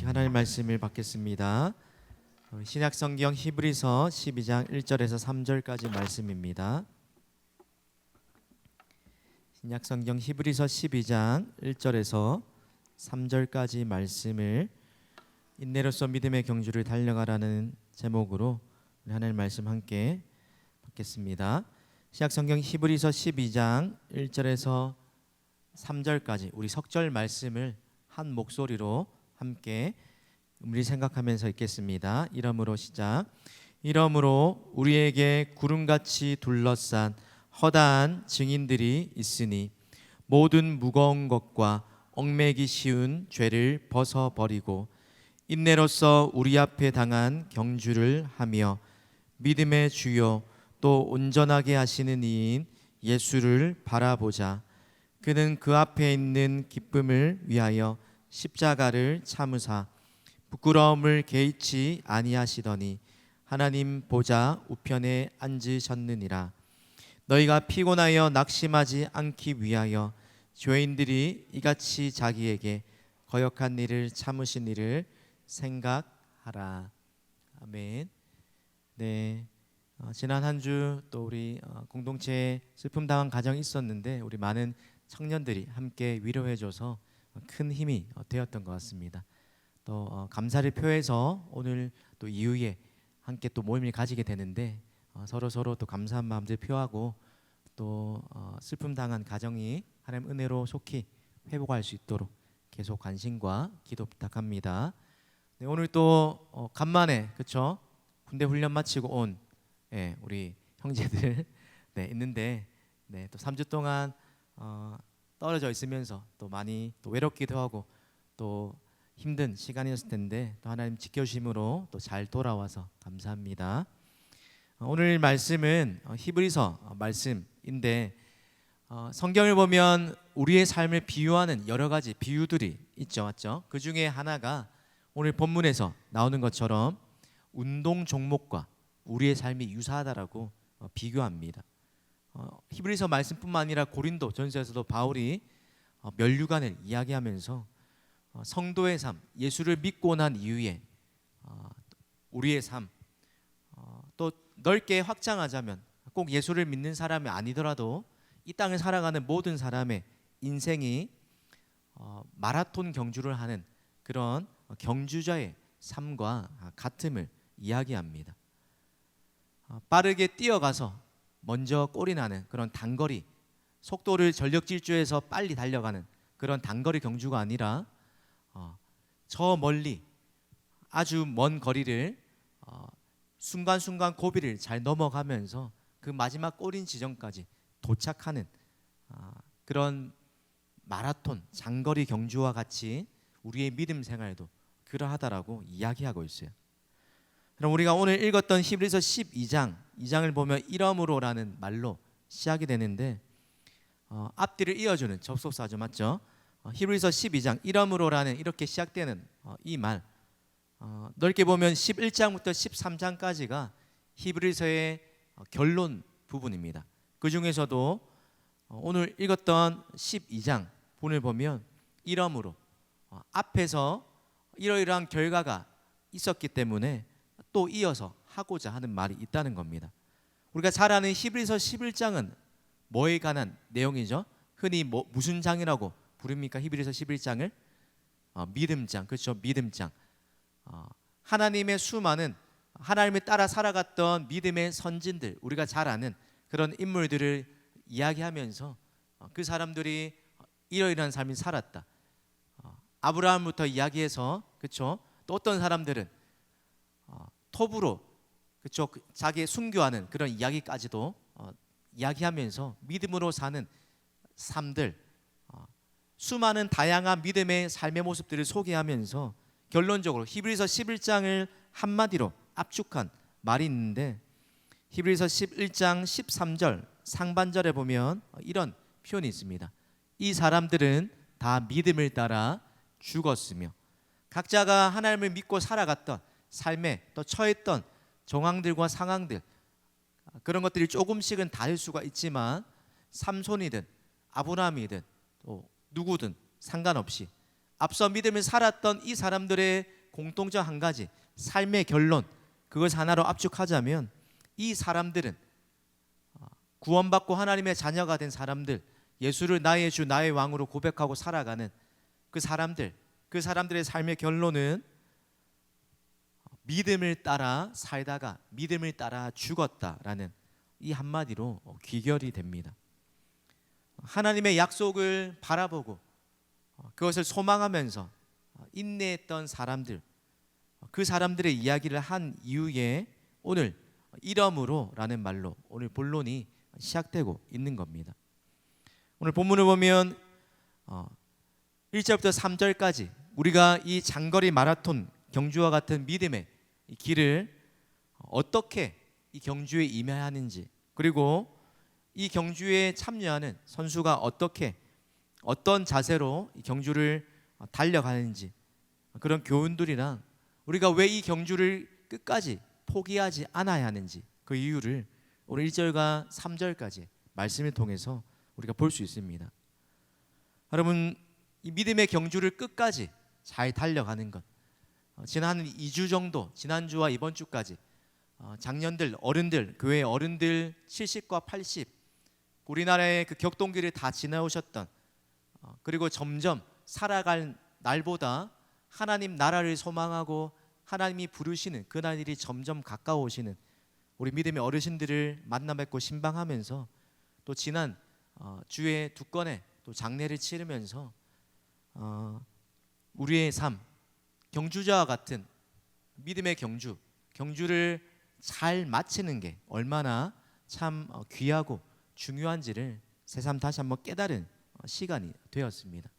하나님 말씀을 받겠습니다. 신약성경 히브리서 12장 1절에서 3절까지 말씀입니다. 신약성경 히브리서 12장 1절에서 3절까지 말씀을 인내로서 믿음의 경주를 달려가라는 제목으로 하나님 말씀 함께 받겠습니다. 신약성경 히브리서 12장 1절에서 3절까지 우리 석절 말씀을 한 목소리로 함께 우리 생각하면서 읽겠습니다. 이러므로 시작. 이러므로 우리에게 구름같이 둘러싼 허다한 증인들이 있으니 모든 무거운 것과 얽매기 쉬운 죄를 벗어버리고 인내로써 우리 앞에 당한 경주를 하며 믿음의 주요 또 온전하게 하시는 이인 예수를 바라보자. 그는 그 앞에 있는 기쁨을 위하여 십자가를 참으사 부끄러움을 개의치 아니하시더니 하나님 보좌 우편에 앉으셨느니라. 너희가 피곤하여 낙심하지 않기 위하여 죄인들이 이같이 자기에게 거역한 일을 참으신 일을 생각하라. 아멘. 네, 지난 한 주 또 우리 공동체에 슬픔 당한 가정이 있었는데 우리 많은 청년들이 함께 위로해줘서 큰 힘이 되었던 것 같습니다. 또 감사를 표해서 오늘 또 이후에 함께 또 모임을 가지게 되는데 서로 또 감사한 마음들 표하고 또 슬픔 당한 가정이 하나님 은혜로 속히 회복할 수 있도록 계속 관심과 기도 부탁합니다. 네, 오늘 또 간만에 그쵸 군대 훈련 마치고 온 우리 형제들 네, 있는데 네, 또 3주 동안 떨어져 있으면서 또 많이 또 외롭기도 하고 또 힘든 시간이었을 텐데 또 하나님 지켜주심으로 또 잘 돌아와서 감사합니다. 오늘 말씀은 히브리서 말씀인데 성경을 보면 우리의 삶을 비유하는 여러 가지 비유들이 있죠, 맞죠? 그 중에 하나가 오늘 본문에서 나오는 것처럼 운동 종목과 우리의 삶이 유사하다라고 비교합니다. 히브리서 말씀뿐만 아니라 고린도 전서에서도 바울이 면류관을 이야기하면서 성도의 삶, 예수를 믿고 난 이후에 우리의 삶, 또 넓게 확장하자면 꼭 예수를 믿는 사람이 아니더라도 이 땅을 살아가는 모든 사람의 인생이 마라톤 경주를 하는 그런 경주자의 삶과 같음을 이야기합니다. 빠르게 뛰어가서 먼저 골이 나는 그런 단거리, 속도를 전력 질주해서 빨리 달려가는 그런 단거리 경주가 아니라 저 멀리 아주 먼 거리를 순간순간 고비를 잘 넘어가면서 그 마지막 골인 지점까지 도착하는 그런 마라톤 장거리 경주와 같이 우리의 믿음 생활도 그러하다라고 이야기하고 있어요. 그럼 우리가 오늘 읽었던 히브리서 12장을 보면 이러므로라는 말로 시작이 되는데 앞뒤를 이어주는 접속사죠, 맞죠? 히브리서 12장 이러므로라는 이렇게 시작되는 이 말 넓게 보면 11장부터 13장까지가 히브리서의 결론 부분입니다. 그 중에서도 오늘 읽었던 12장 본을 보면 이러므로 앞에서 이러이러한 결과가 있었기 때문에 또 이어서 하고자 하는 말이 있다는 겁니다. 우리가 잘 아는 히브리서 11장은 뭐에 관한 내용이죠? 흔히 무슨 장이라고 부릅니까? 히브리서 11장을 믿음장, 그렇죠? 믿음장. 하나님의 수많은 하나님을 따라 살아갔던 믿음의 선진들, 우리가 잘 아는 그런 인물들을 이야기하면서 그 사람들이 이러이러한 삶을 살았다. 아브라함부터 이야기해서 그렇죠? 또 어떤 사람들은 톱으로 그렇죠? 자기 순교하는 그런 이야기까지도 이야기하면서 믿음으로 사는 삶들, 수많은 다양한 믿음의 삶의 모습들을 소개하면서 결론적으로 히브리서 11장을 한마디로 압축한 말이 있는데 히브리서 11장 13절 상반절에 보면 이런 표현이 있습니다. 이 사람들은 다 믿음을 따라 죽었으며 각자가 하나님을 믿고 살아갔던 삶에 또 처했던 정황들과 상황들 그런 것들이 조금씩은 다를 수가 있지만 삼손이든 아브라함이든 또 누구든 상관없이 앞서 믿음을 살았던 이 사람들의 공통점 한 가지, 삶의 결론, 그것을 하나로 압축하자면 이 사람들은 구원받고 하나님의 자녀가 된 사람들, 예수를 나의 주 나의 왕으로 고백하고 살아가는 그 사람들의 삶의 결론은 믿음을 따라 살다가 믿음을 따라 죽었다라는 이 한마디로 귀결이 됩니다. 하나님의 약속을 바라보고 그것을 소망하면서 인내했던 사람들, 그 사람들의 이야기를 한 이후에 오늘 이러므로라는 말로 오늘 본론이 시작되고 있는 겁니다. 오늘 본문을 보면 1절부터 3절까지 우리가 이 장거리 마라톤 경주와 같은 믿음의 이 길을 어떻게 이 경주에 임해야 하는지, 그리고 이 경주에 참여하는 선수가 어떤 자세로 이 경주를 달려가는지, 그런 교훈들이랑 우리가 왜 이 경주를 끝까지 포기하지 않아야 하는지 그 이유를 오늘 1절과 3절까지 말씀을 통해서 우리가 볼 수 있습니다. 여러분, 이 믿음의 경주를 끝까지 잘 달려가는 것, 지난 2주 정도, 지난주와 이번 주까지 장년들, 어른들, 교회 어른들 70과 80, 우리나라의 그 격동기를 다 지나오셨던, 그리고 점점 살아갈 날보다 하나님 나라를 소망하고 하나님이 부르시는 그 날이 점점 가까워오시는 우리 믿음의 어르신들을 만나 뵙고 신방하면서, 또 지난 주에 2건의 또 장례를 치르면서 우리의 삶, 경주자와 같은 믿음의 경주를 잘 마치는 게 얼마나 참 귀하고 중요한지를 새삼 다시 한번 깨달은 시간이 되었습니다.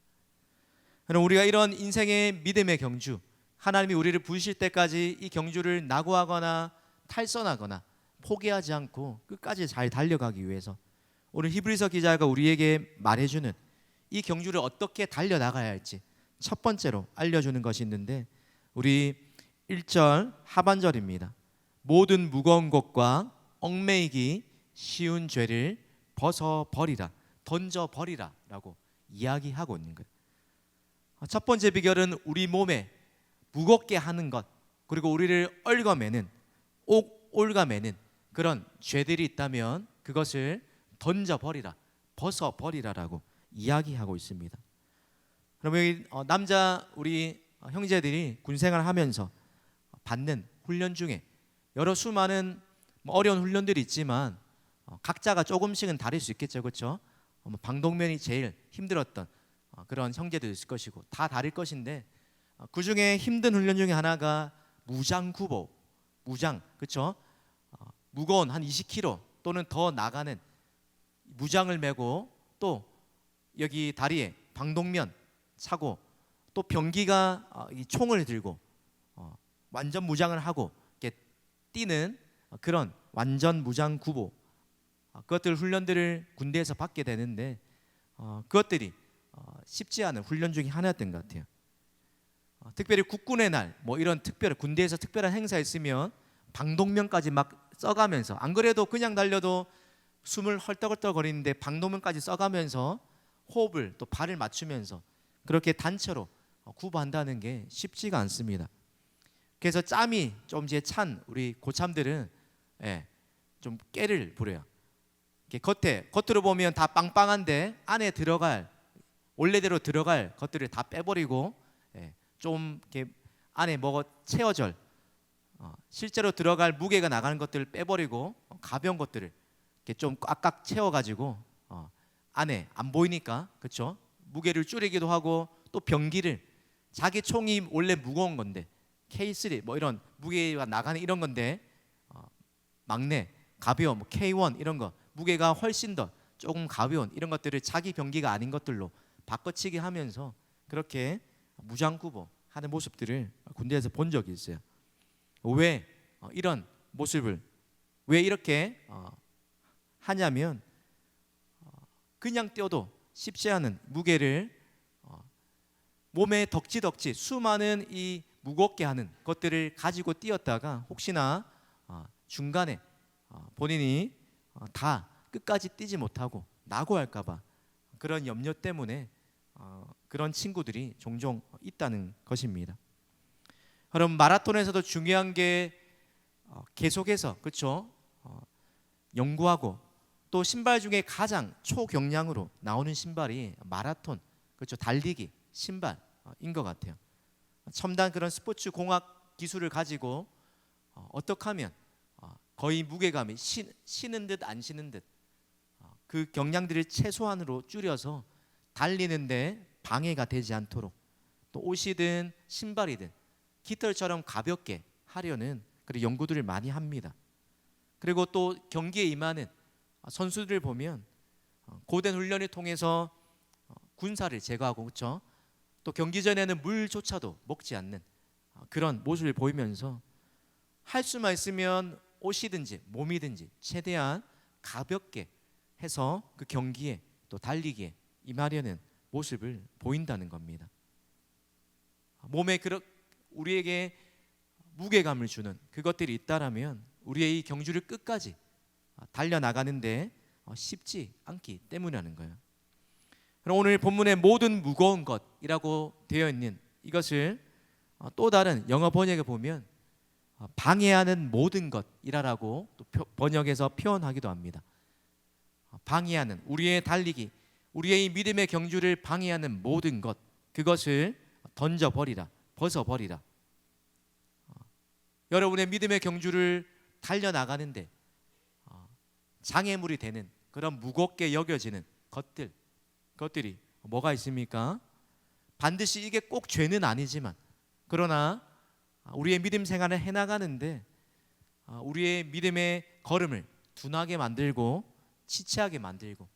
그럼 우리가 이런 인생의 믿음의 경주, 하나님이 우리를 부르실 때까지 이 경주를 낙오하거나 탈선하거나 포기하지 않고 끝까지 잘 달려가기 위해서 오늘 히브리서 기자가 우리에게 말해주는 이 경주를 어떻게 달려나가야 할지 첫 번째로 알려주는 것이 있는데, 우리 1절 하반절입니다. 모든 무거운 것과 얽매이기 쉬운 죄를 벗어버리라, 던져버리라 라고 이야기하고 있는 거예요. 첫 번째 비결은 우리 몸에 무겁게 하는 것, 그리고 우리를 올가매는 그런 죄들이 있다면 그것을 던져버리라, 벗어버리라라고 이야기하고 있습니다. 그러면 여기 남자 우리 형제들이 군생활 하면서 받는 훈련 중에 여러 수많은 어려운 훈련들이 있지만 각자가 조금씩은 다를 수 있겠죠, 그렇죠? 방독면이 제일 힘들었던 그런 형제들 있을 것이고 다 다를 것인데, 그 중에 힘든 훈련 중에 하나가 무장구보, 그렇죠? 무거운 한 20kg 또는 더 나가는 무장을 메고, 또 여기 다리에 방독면 차고, 또 병기가 이 총을 들고 완전 무장을 하고 이렇게 뛰는 그런 완전 무장 구보, 그것들 훈련들을 군대에서 받게 되는데 그것들이 쉽지 않은 훈련 중에 하나였던 것 같아요. 특별히 국군의 날, 이런 군대에서 특별한 행사 있으면 방독면까지 막 써가면서, 안 그래도 그냥 달려도 숨을 헐떡헐떡 거리는데 방독면까지 써가면서 호흡을 또 발을 맞추면서 그렇게 단체로 구보한다는 게 쉽지가 않습니다. 그래서 짬이 좀 이제 찬 우리 고참들은 좀 깨를 부려요. 겉으로 보면 다 빵빵한데 안에 원래대로 들어갈 것들을 다 빼버리고 좀 이렇게 안에 뭐가 채워져 실제로 들어갈 무게가 나가는 것들을 빼버리고 가벼운 것들을 이렇게 좀 꽉꽉 채워가지고 안에 안 보이니까, 그렇죠? 무게를 줄이기도 하고, 또 병기를 자기 총이 원래 무거운 건데 K3 이런 무게가 나가는 이런 건데 막내 가벼운 K1 이런 거 무게가 훨씬 더 조금 가벼운 이런 것들을 자기 병기가 아닌 것들로 바꿔치기 하면서 그렇게 무장구보 하는 모습들을 군대에서 본 적이 있어요. 왜 이런 모습을 왜 이렇게 하냐면 그냥 뛰어도 쉽지 않은 무게를 몸에 덕지덕지 수많은 이 무겁게 하는 것들을 가지고 뛰었다가 혹시나 중간에 본인이 다 끝까지 뛰지 못하고 낙오할까 봐 그런 염려 때문에 그런 친구들이 종종 있다는 것입니다. 그럼 마라톤에서도 중요한 게 계속해서 그렇죠? 연구하고 또 신발 중에 가장 초경량으로 나오는 신발이 마라톤 그렇죠? 달리기 신발인 것 같아요. 첨단 그런 스포츠 공학 기술을 가지고 어떻게 하면 거의 무게감이 쉬는 듯 안 쉬는 듯 그 경량들을 최소한으로 줄여서 달리는데 방해가 되지 않도록 또 옷이든 신발이든 깃털처럼 가볍게 하려는 그런 연구들을 많이 합니다. 그리고 또 경기에 임하는 선수들을 보면 고된 훈련을 통해서 군사를 제거하고 그렇죠? 또 경기 전에는 물조차도 먹지 않는 그런 모습을 보이면서 할 수만 있으면 옷이든지 몸이든지 최대한 가볍게 해서 그 경기에 또 달리기에 임하려는 모습을 보인다는 겁니다. 몸에 우리에게 무게감을 주는 그것들이 있다라면 우리의 이 경주를 끝까지 달려나가는데 쉽지 않기 때문이라는 거예요. 그럼 오늘 본문의 모든 무거운 것이라고 되어 있는 이것을 또 다른 영어 번역에 보면 방해하는 모든 것이라고 또 번역해서 표현하기도 합니다. 방해하는 우리의 달리기, 우리의 이 믿음의 경주를 방해하는 모든 것 그것을 던져버리라, 벗어버리라. 여러분의 믿음의 경주를 달려나가는데 장애물이 되는 그런 무겁게 여겨지는 것들이 뭐가 있습니까? 반드시 이게 꼭 죄는 아니지만 그러나 우리의 믿음 생활을 해나가는데 우리의 믿음의 걸음을 둔하게 만들고 지체하게 만들고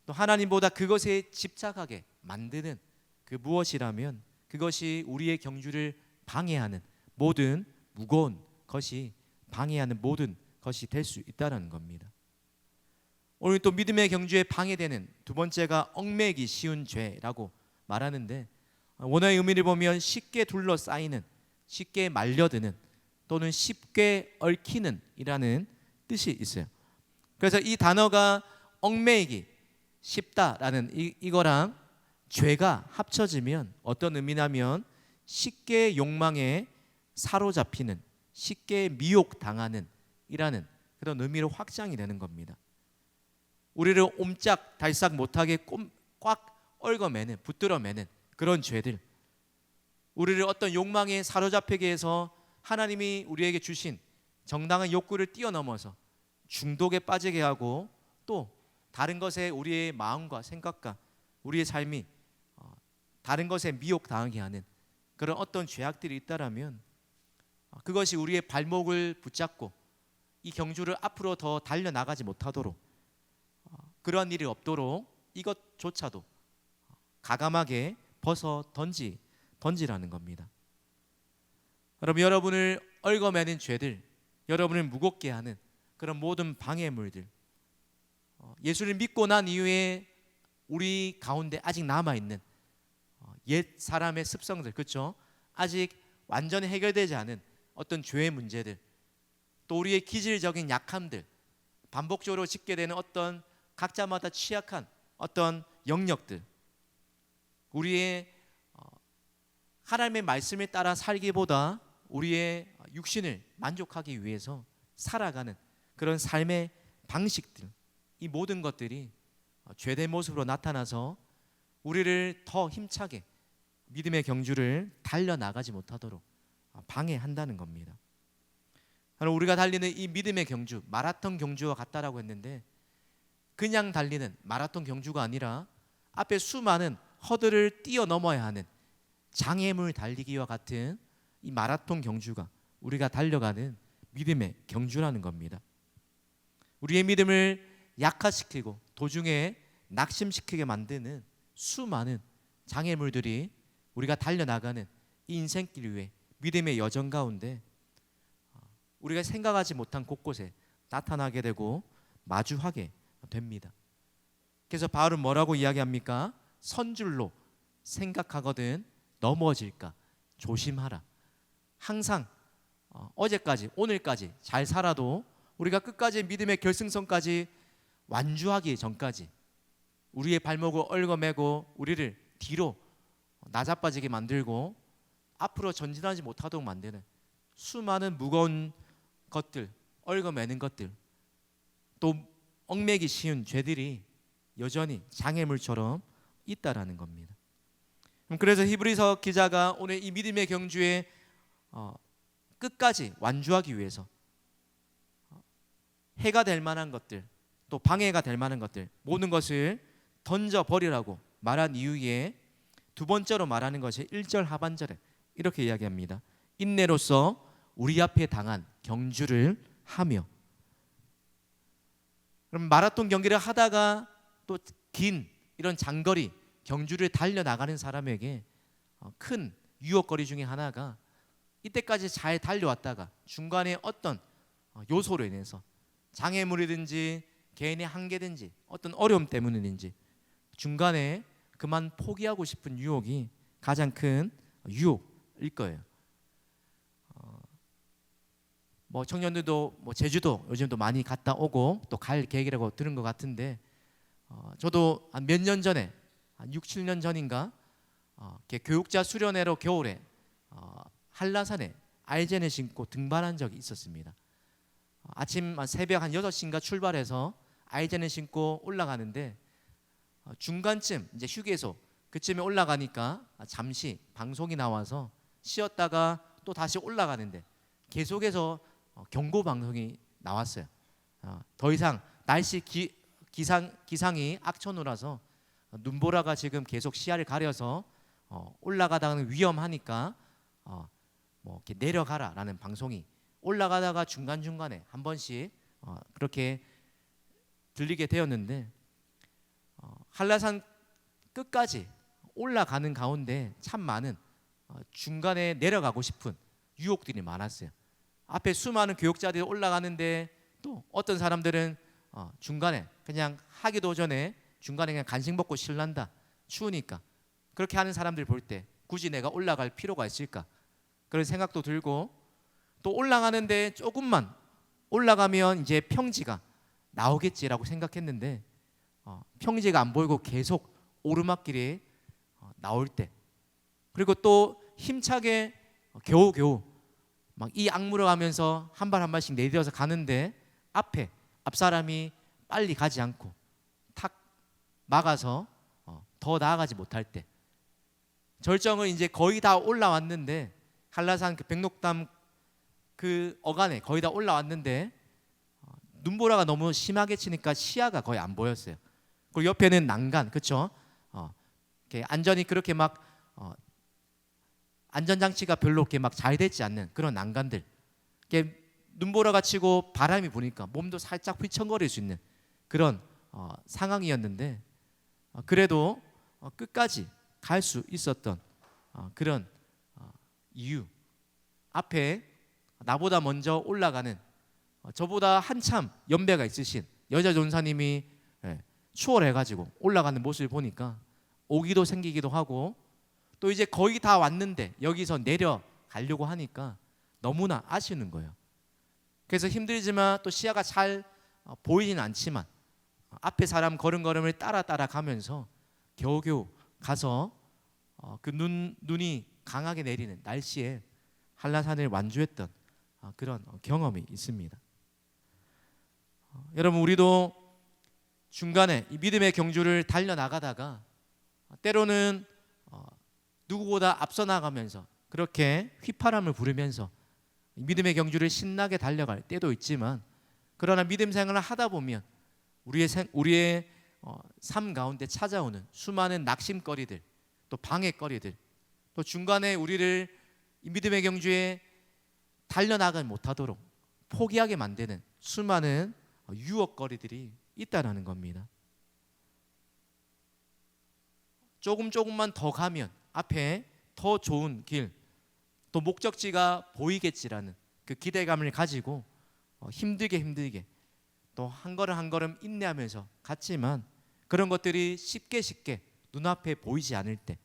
또 하나님보다 그것에 집착하게 만드는 그 무엇이라면 그것이 우리의 경주를 방해하는 모든 무거운 것이 방해하는 모든 것이 될 수 있다는 겁니다. 오늘 또 믿음의 경주에 방해되는 두 번째가 얽매이기 쉬운 죄라고 말하는데 원어의 의미를 보면 쉽게 둘러싸이는, 쉽게 말려드는 또는 쉽게 얽히는 이라는 뜻이 있어요. 그래서 이 단어가 얽매이기 쉽다라는 이거랑 죄가 합쳐지면 어떤 의미냐면 쉽게 욕망에 사로잡히는, 쉽게 미혹당하는 이라는 그런 의미로 확장이 되는 겁니다. 우리를 옴짝달싹 못하게 꽉 얽어매는, 붙들어매는 그런 죄들, 우리를 어떤 욕망에 사로잡히게 해서 하나님이 우리에게 주신 정당한 욕구를 뛰어넘어서 중독에 빠지게 하고 또 다른 것에 우리의 마음과 생각과 우리의 삶이 다른 것에 미혹당하게 하는 그런 어떤 죄악들이 있다라면 그것이 우리의 발목을 붙잡고 이 경주를 앞으로 더 달려나가지 못하도록 그러한 일이 없도록 이것조차도 가감하게 벗어 던지라는 겁니다. 여러분, 여러분을 얽어매는 죄들, 여러분을 무겁게 하는 그런 모든 방해물들, 예수를 믿고 난 이후에 우리 가운데 아직 남아있는 옛 사람의 습성들, 그렇죠? 아직 완전히 해결되지 않은 어떤 죄의 문제들, 또 우리의 기질적인 약함들, 반복적으로 짓게 되는 어떤 각자마다 취약한 어떤 영역들, 우리의 하나님의 말씀에 따라 살기보다 우리의 육신을 만족하기 위해서 살아가는 그런 삶의 방식들, 이 모든 것들이 죄된 모습으로 나타나서 우리를 더 힘차게 믿음의 경주를 달려나가지 못하도록 방해한다는 겁니다. 우리가 달리는 이 믿음의 경주, 마라톤 경주와 같다라고 했는데 그냥 달리는 마라톤 경주가 아니라 앞에 수많은 허들을 뛰어넘어야 하는 장애물 달리기와 같은 이 마라톤 경주가 우리가 달려가는 믿음의 경주라는 겁니다. 우리의 믿음을 약화시키고 도중에 낙심시키게 만드는 수많은 장애물들이 우리가 달려나가는 이 인생길 위에 믿음의 여정 가운데 우리가 생각하지 못한 곳곳에 나타나게 되고 마주하게 됩니다. 그래서 바울은 뭐라고 이야기합니까? 선줄로 생각하거든 넘어질까 조심하라. 항상 어제까지 오늘까지 잘 살아도 우리가 끝까지 믿음의 결승선까지 완주하기 전까지 우리의 발목을 얽어매고 우리를 뒤로 나자빠지게 만들고 앞으로 전진하지 못하도록 만드는 수많은 무거운 것들, 얽어매는 것들, 또 얽매기 쉬운 죄들이 여전히 장애물처럼 있다라는 겁니다. 그래서 히브리서 기자가 오늘 이 믿음의 경주에 끝까지 완주하기 위해서 해가 될 만한 것들, 또 방해가 될 만한 것들, 모든 것을 던져버리라고 말한 이후에 두 번째로 말하는 것이 1절 하반절에 이렇게 이야기합니다. 인내로서 우리 앞에 당한 경주를 하며. 그럼 마라톤 경기를 하다가 또 긴 이런 장거리 경주를 달려나가는 사람에게 큰 유혹거리 중에 하나가 이때까지 잘 달려왔다가 중간에 어떤 요소로 인해서 장애물이든지 개인의 한계든지 어떤 어려움 때문인지 중간에 그만 포기하고 싶은 유혹이 가장 큰 유혹일 거예요. 뭐 청년들도 뭐 제주도 요즘도 많이 갔다 오고 또 갈 계획이라고 들은 것 같은데 저도 한 몇 년 전에 한 6, 7년 전인가 교육자 수련회로 겨울에 한라산에 알젠을 신고 등반한 적이 있었습니다. 아침 새벽 한 6시인가 출발해서 알젠을 신고 올라가는데 중간쯤 이제 휴게소 그쯤에 올라가니까 잠시 방송이 나와서 쉬었다가 또 다시 올라가는데 계속해서 경고 방송이 나왔어요. 더 이상 날씨 기상이 악천후라서 눈보라가 지금 계속 시야를 가려서 올라가다가는 위험하니까 뭐 이렇게 내려가라라는 방송이 올라가다가 중간중간에 한 번씩 그렇게 들리게 되었는데 한라산 끝까지 올라가는 가운데 참 많은 중간에 내려가고 싶은 유혹들이 많았어요. 앞에 수많은 교육자들이 올라가는데 또 어떤 사람들은 중간에 그냥 하기도 전에 중간에 그냥 간식 먹고 실란다 추우니까 그렇게 하는 사람들 볼 때 굳이 내가 올라갈 필요가 있을까 그런 생각도 들고 또 올라가는데 조금만 올라가면 이제 평지가 나오겠지라고 생각했는데 평지가 안 보이고 계속 오르막길이 나올 때 그리고 또 힘차게 겨우겨우 막 이 악물어 가면서 한 발 한 발씩 내딛어서 가는데 앞 사람이 빨리 가지 않고 탁 막아서 더 나아가지 못할 때 절정은 이제 거의 다 올라왔는데 한라산 그 백록담 그 어간에 거의 다 올라왔는데 눈보라가 너무 심하게 치니까 시야가 거의 안 보였어요. 그리고 옆에는 난간, 그렇죠? 안전이 그렇게 막 안전장치가 별로 이렇게 막 잘 되지 않는 그런 난간들. 눈보라가 치고 바람이 부니까 몸도 살짝 휘청거릴 수 있는 그런 상황이었는데 그래도 끝까지 갈 수 있었던 그런 이유. 앞에 나보다 먼저 올라가는 저보다 한참 연배가 있으신 여자 전사님이 추월해가지고 올라가는 모습을 보니까 오기도 생기기도 하고 또 이제 거의 다 왔는데 여기서 내려가려고 하니까 너무나 아쉬운 거예요. 그래서 힘들지만 또 시야가 잘 보이진 않지만 앞에 사람 걸음걸음을 따라 가면서 겨우겨우 가서 그 눈이 강하게 내리는 날씨에 한라산을 완주했던 그런 경험이 있습니다. 여러분 우리도 중간에 이 믿음의 경주를 달려나가다가 때로는 누구보다 앞서 나가면서 그렇게 휘파람을 부르면서 믿음의 경주를 신나게 달려갈 때도 있지만 그러나 믿음 생활을 하다 보면 우리의 삶 가운데 찾아오는 수많은 낙심거리들 또 방해거리들 또 중간에 우리를 이 믿음의 경주에 달려나가지 못하도록 포기하게 만드는 수많은 유혹거리들이 있다는 겁니다. 조금만 더 가면 앞에 더 좋은 길 또 목적지가 보이겠지라는 그 기대감을 가지고 힘들게 또 한 걸음 인내하면서 갔지만 그런 것들이 쉽게 눈앞에 보이지 않을 때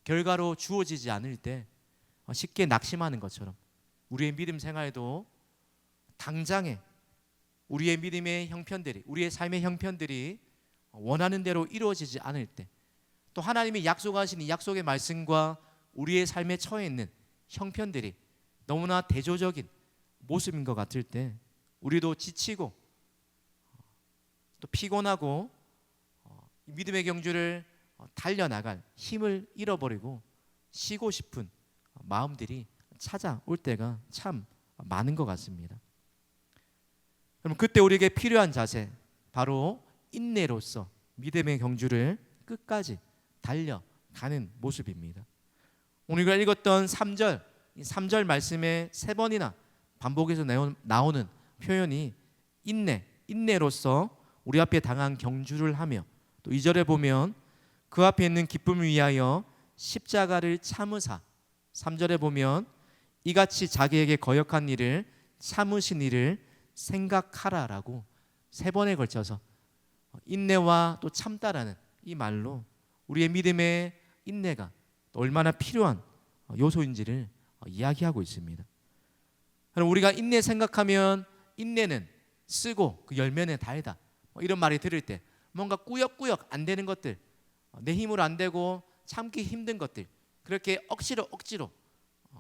결과로 주어지지 않을 때 쉽게 낙심하는 것처럼 우리의 믿음 생활도 당장에 우리의 믿음의 형편들이 우리의 삶의 형편들이 원하는 대로 이루어지지 않을 때 또 하나님이 약속하신 이 약속의 말씀과 우리의 삶에 처해 있는 형편들이 너무나 대조적인 모습인 것 같을 때 우리도 지치고 또 피곤하고 믿음의 경주를 달려나갈 힘을 잃어버리고 쉬고 싶은 마음들이 찾아올 때가 참 많은 것 같습니다. 그럼 그때 우리에게 필요한 자세, 바로 인내로서 믿음의 경주를 끝까지 달려가는 모습입니다. 오늘 읽었던 3절, 이 3절 말씀에 3번이나 반복해서 나오는 표현이 인내로서 우리 앞에 당한 경주를 하며, 또 2절에 보면 그 앞에 있는 기쁨을 위하여 십자가를 참으사, 3절에 보면 이같이 자기에게 거역한 일을 참으신 일을 생각하라라고 3번에 걸쳐서 인내와 또 참다라는 이 말로 우리의 믿음의 인내가 얼마나 필요한 요소인지를 이야기하고 있습니다. 그럼 우리가 인내 생각하면 인내는 쓰고 그 열매는 달다, 이런 말이 들을 때 뭔가 꾸역꾸역 안 되는 것들, 내 힘으로 안 되고 참기 힘든 것들, 그렇게 억지로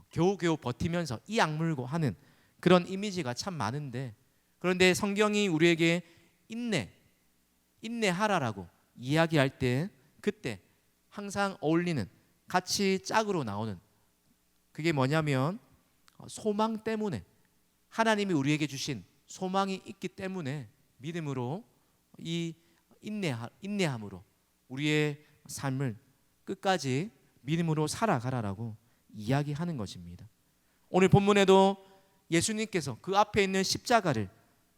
겨우겨우 버티면서 이 악물고 하는 그런 이미지가 참 많은데, 그런데 성경이 우리에게 인내하라라고 이야기할 때 그때 항상 어울리는, 같이 짝으로 나오는 그게 뭐냐면 소망 때문에, 하나님이 우리에게 주신 소망이 있기 때문에 믿음으로 이 인내함으로 우리의 삶을 끝까지 믿음으로 살아가라라고 이야기하는 것입니다. 오늘 본문에도 예수님께서 그 앞에 있는 십자가를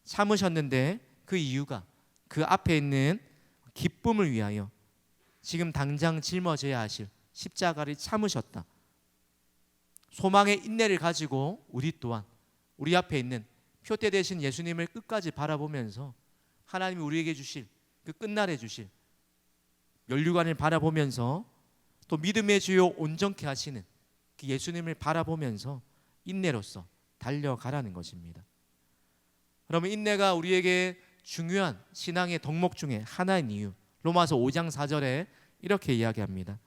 참으셨는데 그 이유가 그 앞에 있는 기쁨을 위하여 지금 당장 짊어져야 하실 십자가를 참으셨다. 소망의 인내를 가지고 우리 또한 우리 앞에 있는 표대 되신 예수님을 끝까지 바라보면서 하나님이 우리에게 주실 그 끝날에 주실 면류관을 바라보면서 또 믿음의 주요 온전케 하시는 그 예수님을 바라보면서 인내로서 달려가라는 것입니다. 그러면 인내가 우리에게 중요한 신앙의 덕목 중에 하나인 이유, 로마서 5장 4절에 이렇게 이야기합니다.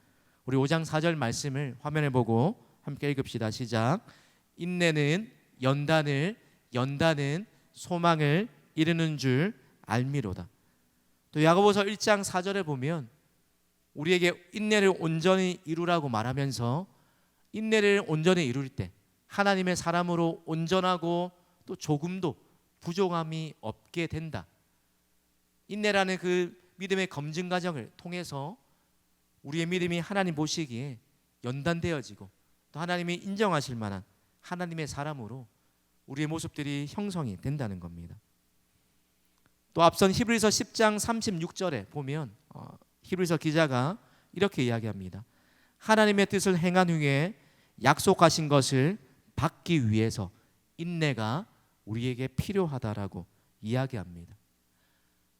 우리 5장 4절 말씀을 화면에 보고 함께 읽읍시다. 시작. 인내는 연단은 소망을 이루는 줄 알미로다. 또 야고보서 1장 4절에 보면 우리에게 인내를 온전히 이루라고 말하면서 인내를 온전히 이룰 때 하나님의 사람으로 온전하고 또 조금도 부족함이 없게 된다. 인내라는 그 믿음의 검증 과정을 통해서 우리의 믿음이 하나님 보시기에 연단되어지고 또 하나님이 인정하실 만한 하나님의 사람으로 우리의 모습들이 형성이 된다는 겁니다. 또 앞선 히브리서 10장 36절에 보면 히브리서 기자가 이렇게 이야기합니다. 하나님의 뜻을 행한 후에 약속하신 것을 받기 위해서 인내가 우리에게 필요하다라고 이야기합니다.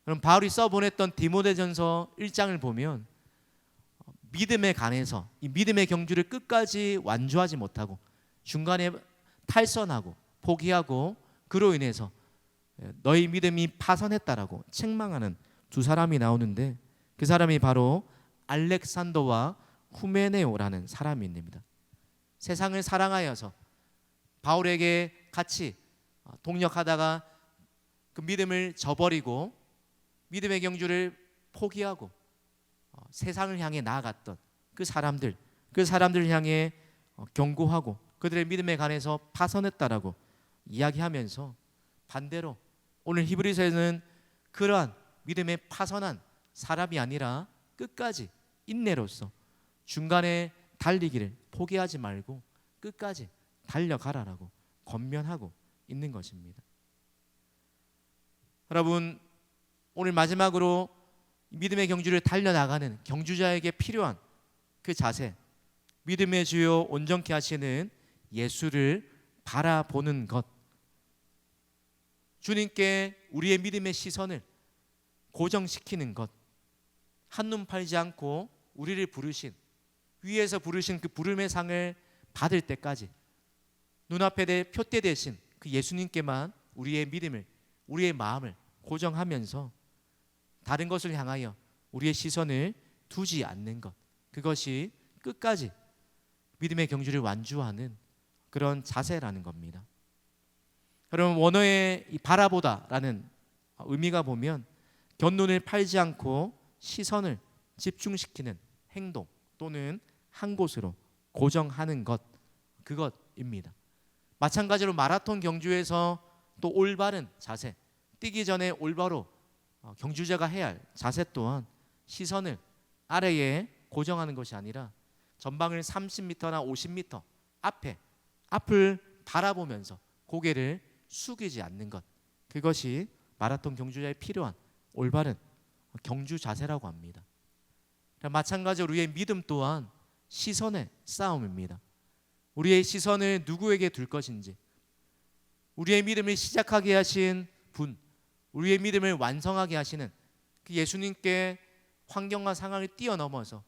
그럼 바울이 써보냈던 디모데전서 1장을 보면 믿음에 관해서 이 믿음의 경주를 끝까지 완주하지 못하고 중간에 탈선하고 포기하고 그로 인해서 너희 믿음이 파산했다라고 책망하는 두 사람이 나오는데, 그 사람이 바로 알렉산더와 후메네오라는 사람입니다. 세상을 사랑하여서 바울에게 같이 동역하다가 그 믿음을 저버리고 믿음의 경주를 포기하고 세상을 향해 나아갔던 그 사람들을 향해 경고하고 그들의 믿음에 관해서 파선했다라고 이야기하면서, 반대로 오늘 히브리서에는 그러한 믿음에 파선한 사람이 아니라 끝까지 인내로서 중간에 달리기를 포기하지 말고 끝까지 달려가라라고 권면하고 있는 것입니다. 여러분, 오늘 마지막으로 믿음의 경주를 달려나가는 경주자에게 필요한 그 자세, 믿음의 주요 온전케 하시는 예수를 바라보는 것, 주님께 우리의 믿음의 시선을 고정시키는 것, 한눈 팔지 않고 우리를 부르신, 위에서 부르신 그 부름의 상을 받을 때까지 눈앞에 표대 되신 그 예수님께만 우리의 믿음을, 우리의 마음을 고정하면서 다른 것을 향하여 우리의 시선을 두지 않는 것, 그것이 끝까지 믿음의 경주를 완주하는 그런 자세라는 겁니다. 그럼 원어의 이 바라보다라는 의미가 보면 곁눈을 팔지 않고 시선을 집중시키는 행동 또는 한 곳으로 고정하는 것, 그것입니다. 마찬가지로 마라톤 경주에서 또 올바른 자세, 뛰기 전에 올바로 경주자가 해야 할 자세 또한 시선을 아래에 고정하는 것이 아니라 전방을 30m나 50m 앞을 바라보면서 고개를 숙이지 않는 것, 그것이 마라톤 경주자에 필요한 올바른 경주 자세라고 합니다. 마찬가지로 우리의 믿음 또한 시선의 싸움입니다. 우리의 시선을 누구에게 둘 것인지, 우리의 믿음을 시작하게 하신 분, 우리의 믿음을 완성하게 하시는 그 예수님께 환경과 상황을 뛰어넘어서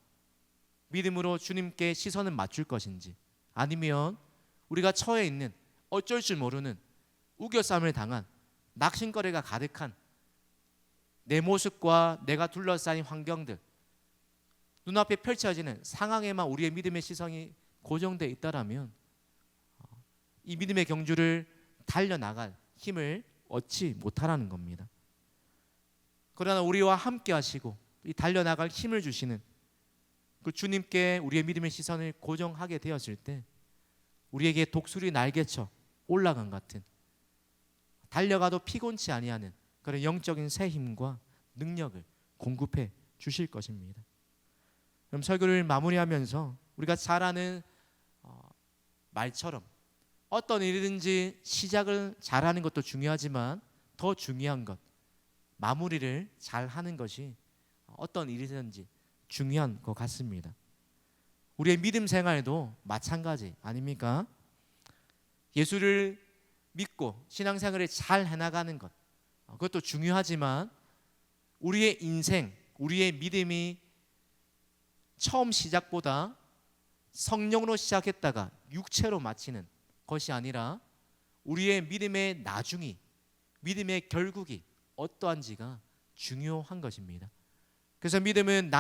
믿음으로 주님께 시선을 맞출 것인지, 아니면 우리가 처해 있는 어쩔 줄 모르는 우겨쌈을 당한 낙심거리가 가득한 내 모습과 내가 둘러싸인 환경들, 눈앞에 펼쳐지는 상황에만 우리의 믿음의 시선이 고정되어 있다라면 이 믿음의 경주를 달려나갈 힘을 얻지 못하라는 겁니다. 그러나 우리와 함께 하시고 이 달려나갈 힘을 주시는 그 주님께 우리의 믿음의 시선을 고정하게 되었을 때 우리에게 독수리 날개쳐 올라간 같은 달려가도 피곤치 아니하는 그런 영적인 새 힘과 능력을 공급해 주실 것입니다. 그럼 설교를 마무리하면서 우리가 잘 아는 말처럼 어떤 일이든지 시작을 잘하는 것도 중요하지만 더 중요한 것, 마무리를 잘하는 것이 어떤 일이든지 중요한 것 같습니다. 우리의 믿음 생활도 마찬가지 아닙니까? 예수를 믿고 신앙생활을 잘 해나가는 것, 그것도 중요하지만 우리의 인생, 우리의 믿음이 처음 시작보다 성령으로 시작했다가 육체로 마치는 것이 아니라 우리의 믿음의 나중이, 믿음의 결국이 어떠한지가 중요한 것입니다. 그래서 믿음은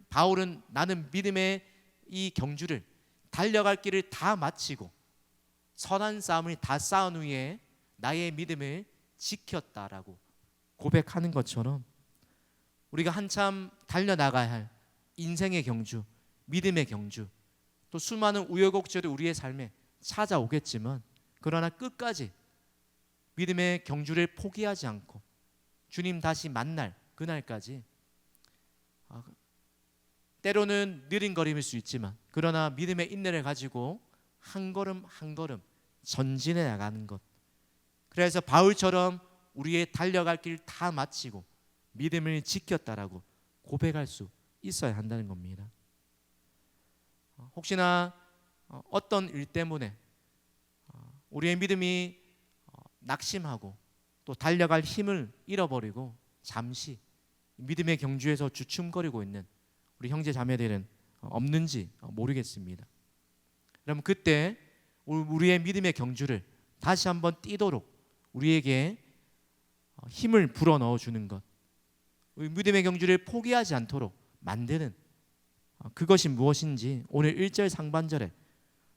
바울은 나는 믿음의 이 경주를 달려갈 길을 다 마치고 선한 싸움을 다 쌓은 후에 나의 믿음을 지켰다라고 고백하는 것처럼 우리가 한참 달려나가야 할 인생의 경주, 믿음의 경주, 또 수많은 우여곡절이 우리의 삶에 찾아오겠지만 그러나 끝까지 믿음의 경주를 포기하지 않고 주님 다시 만날 그날까지 때로는 느린걸음일 수 있지만 그러나 믿음의 인내를 가지고 한 걸음 한 걸음 전진해 나가는 것, 그래서 바울처럼 우리의 달려갈 길 다 마치고 믿음을 지켰다라고 고백할 수 있어야 한다는 겁니다. 혹시나 어떤 일 때문에 우리의 믿음이 낙심하고 또 달려갈 힘을 잃어버리고 잠시 믿음의 경주에서 주춤거리고 있는 우리 형제 자매들은 없는지 모르겠습니다. 그럼 그때 우리의 믿음의 경주를 다시 한번 뛰도록 우리에게 힘을 불어넣어 주는 것, 우리 믿음의 경주를 포기하지 않도록 만드는 그것이 무엇인지 오늘 1절 상반절에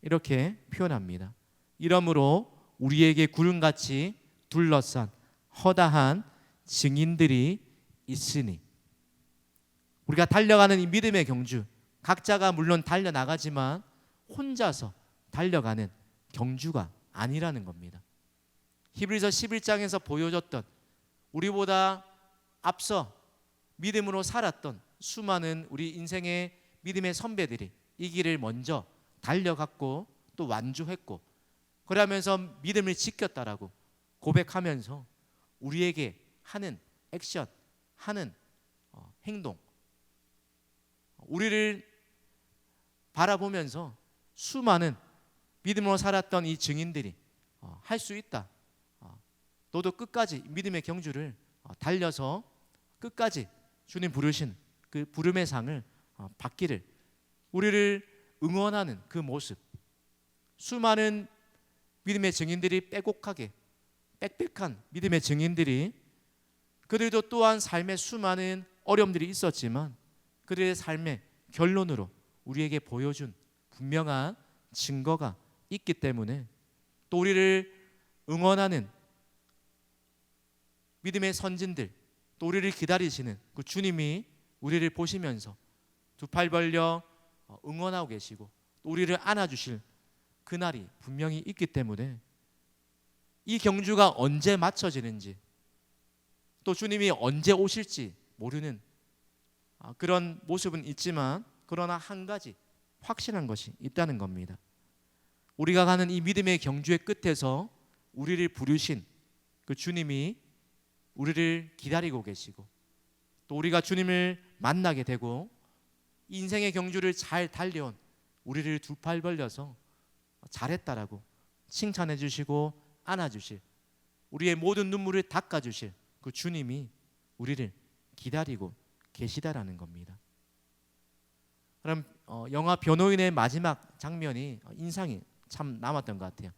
이렇게 표현합니다. 이러므로 우리에게 구름같이 둘러싼 허다한 증인들이 있으니, 우리가 달려가는 이 믿음의 경주, 각자가 물론 달려나가지만 혼자서 달려가는 경주가 아니라는 겁니다. 히브리서 11장에서 보여줬던 우리보다 앞서 믿음으로 살았던 수많은 우리 인생의 믿음의 선배들이 이 길을 먼저 달려갔고 또 완주했고 그러면서 믿음을 지켰다라고 고백하면서 우리에게 하는 액션, 하는 행동, 우리를 바라보면서 수많은 믿음으로 살았던 이 증인들이 할 수 있다, 너도 끝까지 믿음의 경주를 달려서 끝까지 주님 부르신 그 부름의 상을 받기를 우리를 응원하는 그 모습, 수많은 믿음의 증인들이 빼곡하게 빽빽한 믿음의 증인들이 그들도 또한 삶에 수많은 어려움들이 있었지만 그들의 삶의 결론으로 우리에게 보여준 분명한 증거가 있기 때문에 또 우리를 응원하는 믿음의 선진들, 또 우리를 기다리시는 그 주님이 우리를 보시면서 두 팔 벌려 응원하고 계시고 또 우리를 안아주실 그날이 분명히 있기 때문에 이 경주가 언제 마쳐지는지 또 주님이 언제 오실지 모르는 그런 모습은 있지만, 그러나 한 가지 확실한 것이 있다는 겁니다. 우리가 가는 이 믿음의 경주의 끝에서 우리를 부르신 그 주님이 우리를 기다리고 계시고 또 우리가 주님을 만나게 되고 인생의 경주를 잘 달려온 우리를 두 팔 벌려서 잘했다라고 칭찬해 주시고 안아주실, 우리의 모든 눈물을 닦아주실 그 주님이 우리를 기다리고 계시다라는 겁니다. 그럼 영화 변호인의 마지막 장면이 인상이 참 남았던 것 같아요.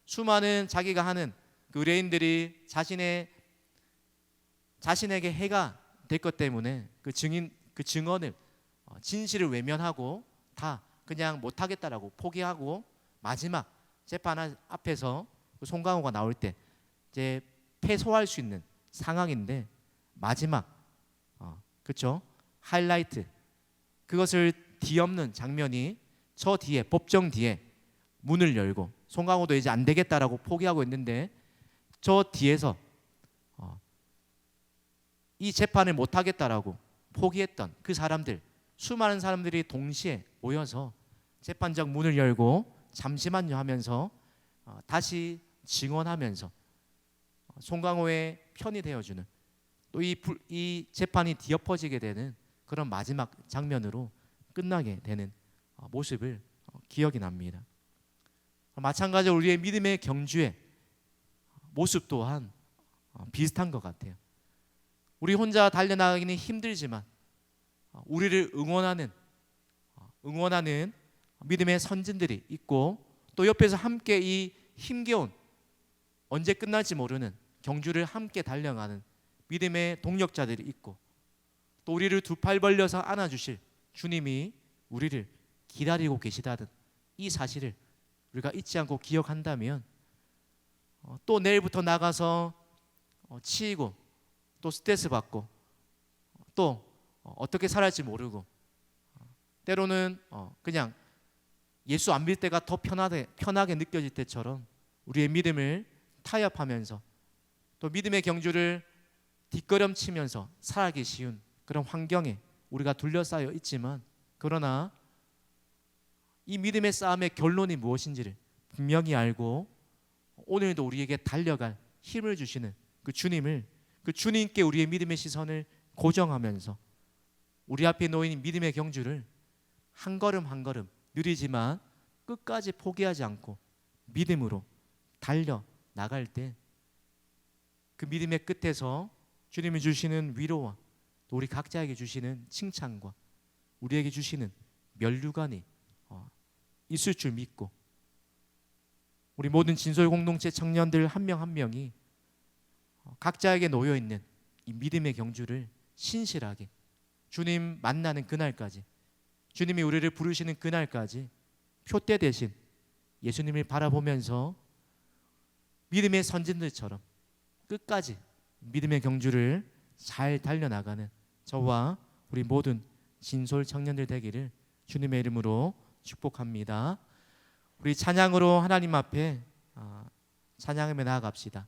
수많은 자기가 하는 그 의뢰인들이 자신에게 해가 될 것 때문에 그 증언을 진실을 외면하고 다 그냥 못하겠다라고 포기하고 마지막 재판 앞에서 송강호가 나올 때 이제 패소할 수 있는 상황인데 마지막 그렇죠? 하이라이트, 그것을 뒤엎는 장면이 저 뒤에 법정 뒤에 문을 열고 송강호도 이제 안 되겠다라고 포기하고 있는데 저 뒤에서 이 재판을 못 하겠다라고 포기했던 그 사람들, 수많은 사람들이 동시에 모여서 재판장 문을 열고 잠시만요 하면서 다시 증언하면서 송강호의 편이 되어주는, 또 이 재판이 뒤엎어지게 되는 그런 마지막 장면으로 끝나게 되는 모습을 기억이 납니다. 마찬가지로 우리의 믿음의 경주의 모습 또한 비슷한 것 같아요. 우리 혼자 달려나가기는 힘들지만 우리를 응원하는 믿음의 선진들이 있고 또 옆에서 함께 이 힘겨운 언제 끝날지 모르는 경주를 함께 달려가는 믿음의 동력자들이 있고 또 우리를 두 팔 벌려서 안아주실 주님이 우리를 기다리고 계시다는 이 사실을 우리가 잊지 않고 기억한다면 또 내일부터 나가서 치이고 또 스트레스 받고 또 어떻게 살아갈지 모르고 때로는 그냥 예수 안 믿을 때가 더 편하게 느껴질 때처럼 우리의 믿음을 타협하면서 또 믿음의 경주를 뒷걸음치면서 살아가기 쉬운 그런 환경에 우리가 둘러싸여 있지만, 그러나 이 믿음의 싸움의 결론이 무엇인지를 분명히 알고 오늘도 우리에게 달려갈 힘을 주시는 그 주님께 우리의 믿음의 시선을 고정하면서 우리 앞에 놓인 믿음의 경주를 한 걸음 한 걸음 느리지만 끝까지 포기하지 않고 믿음으로 달려 나갈 때 그 믿음의 끝에서 주님이 주시는 위로와 또 우리 각자에게 주시는 칭찬과 우리에게 주시는 면류관이 있을 줄 믿고 우리 모든 진솔 공동체 청년들 한 명 한 명이 각자에게 놓여 있는 이 믿음의 경주를 신실하게 주님 만나는 그날까지, 주님이 우리를 부르시는 그날까지 표대 대신 예수님을 바라보면서 믿음의 선진들처럼 끝까지 믿음의 경주를 잘 달려나가는 저와 우리 모든 진솔 청년들 되기를 주님의 이름으로 축복합니다. 우리 찬양으로 하나님 앞에 찬양하며 나아갑시다.